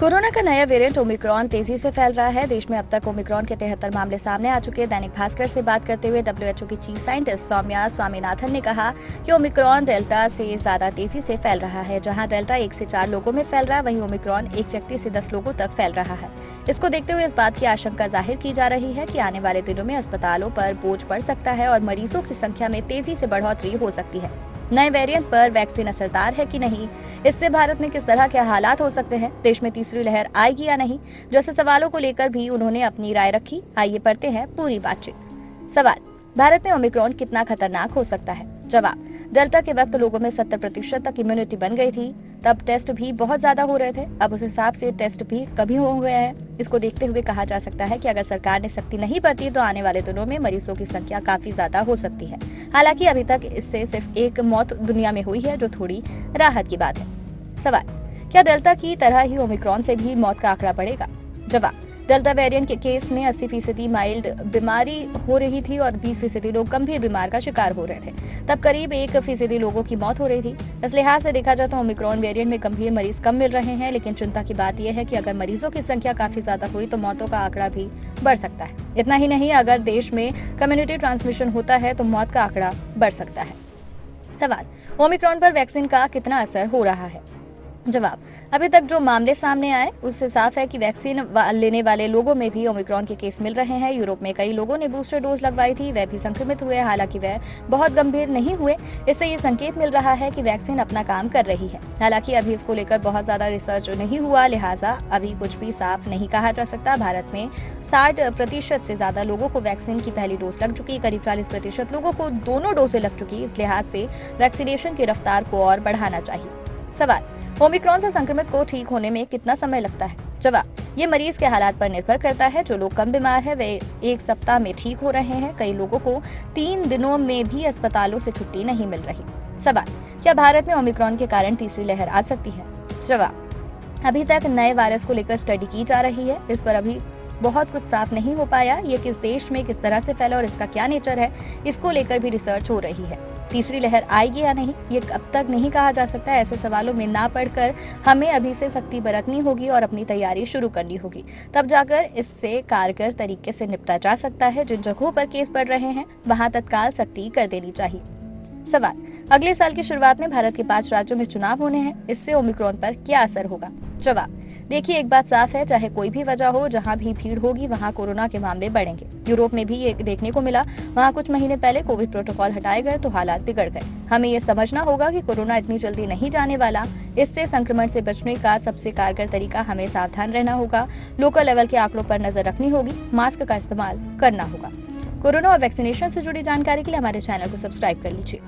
Corona का नया variant Omicron तेजी से फैल रहा है। देश में अब तक ओमिक्रॉन के 73 मामले सामने आ चुके हैं। दैनिक भास्कर से बात करते हुए डब्ल्यूएचओ की चीफ साइंटिस्ट सौम्या स्वामीनाथन ने कहा कि ओमिक्रॉन डेल्टा से ज्यादा तेजी से फैल रहा है। जहां डेल्टा 1 से 4 लोगों में फैल रहा है, वहीं ओमिक्रॉन एक व्यक्ति से 10 लोगों तक फैल रहा है। इसको देखते हुए इस बात की आशंका जाहिर की जा रही है कि आने वाले दिनों में अस्पतालों पर बोझ पड़ सकता है और मरीजों की संख्या में तेजी से बढ़ोतरी हो सकती है। नए वेरिएंट पर वैक्सीन असरदार है कि नहीं, इससे भारत में किस तरह के हालात हो सकते हैं, देश में तीसरी लहर आएगी या नहीं, जैसे सवालों को लेकर भी उन्होंने अपनी राय रखी। आइए पढ़ते हैं पूरी बातचीत। सवाल, भारत में ओमिक्रॉन कितना खतरनाक हो सकता है? जवाब, डेल्टा के वक्त लोगों में 70% तक इम्यूनिटी बन गई थी। तब टेस्ट भी बहुत ज्यादा हो रहे थे। अब उस हिसाब से टेस्ट भी कभी हो गए हैं। इसको देखते हुए कहा जा सकता है कि अगर सरकार ने सख्ती नहीं बरती तो आने वाले दिनों में मरीजों की संख्या काफी ज्यादा हो सकती है। हालांकि अभी तक इससे सिर्फ एक मौत दुनिया में हुई है, जो थोड़ी राहत की बात है। सवाल, क्या डेल्टा की तरह ही ओमिक्रॉन से भी मौत का आंकड़ा बढ़ेगा? जवाब, डेल्टा वेरिएंट के केस में 80% माइल्ड बीमारी हो रही थी और 20% लोग गंभीर बीमार का शिकार हो रहे थे। तब करीब 1% लोगों की मौत हो रही थी। इस लिहाज से देखा जाए तो ओमिक्रॉन वेरिएंट में गंभीर मरीज कम मिल रहे हैं, लेकिन चिंता की बात यह है कि अगर मरीजों की संख्या काफी ज्यादा हुई तो मौतों का आंकड़ा भी बढ़ सकता है। इतना ही नहीं, अगर देश में कम्युनिटी ट्रांसमिशन होता है तो मौत का आंकड़ा बढ़ सकता है। सवाल, ओमिक्रॉन पर वैक्सीन का कितना असर हो रहा है? जवाब, अभी तक जो मामले सामने आए उससे साफ है कि वैक्सीन लेने वाले लोगों में भी ओमिक्रॉन के केस मिल रहे हैं। यूरोप में कई लोगों ने बूस्टर डोज लगवाई थी, वे भी संक्रमित हुए, हालांकि वे बहुत गंभीर नहीं हुए। इससे ये संकेत मिल रहा है कि वैक्सीन अपना काम कर रही है। हालांकि अभी इसको लेकर बहुत ज्यादा रिसर्च नहीं हुआ, लिहाजा अभी कुछ भी साफ नहीं कहा जा सकता। भारत में 60% से ज्यादा लोगों को वैक्सीन की पहली डोज लग चुकी, करीब 40% लोगों को दोनों डोजें लग चुकी। इस लिहाज से वैक्सीनेशन की रफ्तार को और बढ़ाना चाहिए। सवाल, ओमिक्रॉन से संक्रमित को ठीक होने में कितना समय लगता है? जवाब, ये मरीज के हालात पर निर्भर करता है। जो लोग कम बीमार हैं वे 1 सप्ताह में ठीक हो रहे हैं। कई लोगों को 3 दिनों में भी अस्पतालों से छुट्टी नहीं मिल रही। सवाल, क्या भारत में ओमिक्रॉन के कारण तीसरी लहर आ सकती है? जवाब, अभी तक नए वायरस को लेकर स्टडी की जा रही है। इस पर अभी बहुत कुछ साफ नहीं हो पाया। ये किस देश में किस तरह से फैला और इसका क्या नेचर है, इसको लेकर भी रिसर्च हो रही है। तीसरी लहर आएगी या नहीं, ये अब तक नहीं कहा जा सकता। ऐसे सवालों में ना पड़कर हमें अभी से सख्ती बरतनी होगी और अपनी तैयारी शुरू करनी होगी। तब जाकर इससे कारगर तरीके से निपटा जा सकता है। जिन जगहों पर केस बढ़ रहे हैं वहां तत्काल सख्ती कर देनी चाहिए। सवाल, अगले साल की शुरुआत में भारत के 5 राज्यों में चुनाव होने हैं, इससे ओमिक्रॉन पर क्या असर होगा? जवाब, देखिए, एक बात साफ है, चाहे कोई भी वजह हो, जहां भी भीड़ होगी वहां कोरोना के मामले बढ़ेंगे। यूरोप में भी ये देखने को मिला। वहां कुछ महीने पहले कोविड प्रोटोकॉल हटाए गए तो हालात बिगड़ गए। हमें ये समझना होगा कि कोरोना इतनी जल्दी नहीं जाने वाला। इससे संक्रमण से बचने का सबसे कारगर तरीका हमें सावधान रहना होगा, लोकल लेवल के आंकड़ों पर नजर रखनी होगी, मास्क का इस्तेमाल करना होगा। कोरोना और वैक्सीनेशन से जुड़ी जानकारी के लिए हमारे चैनल को सब्सक्राइब कर लीजिए।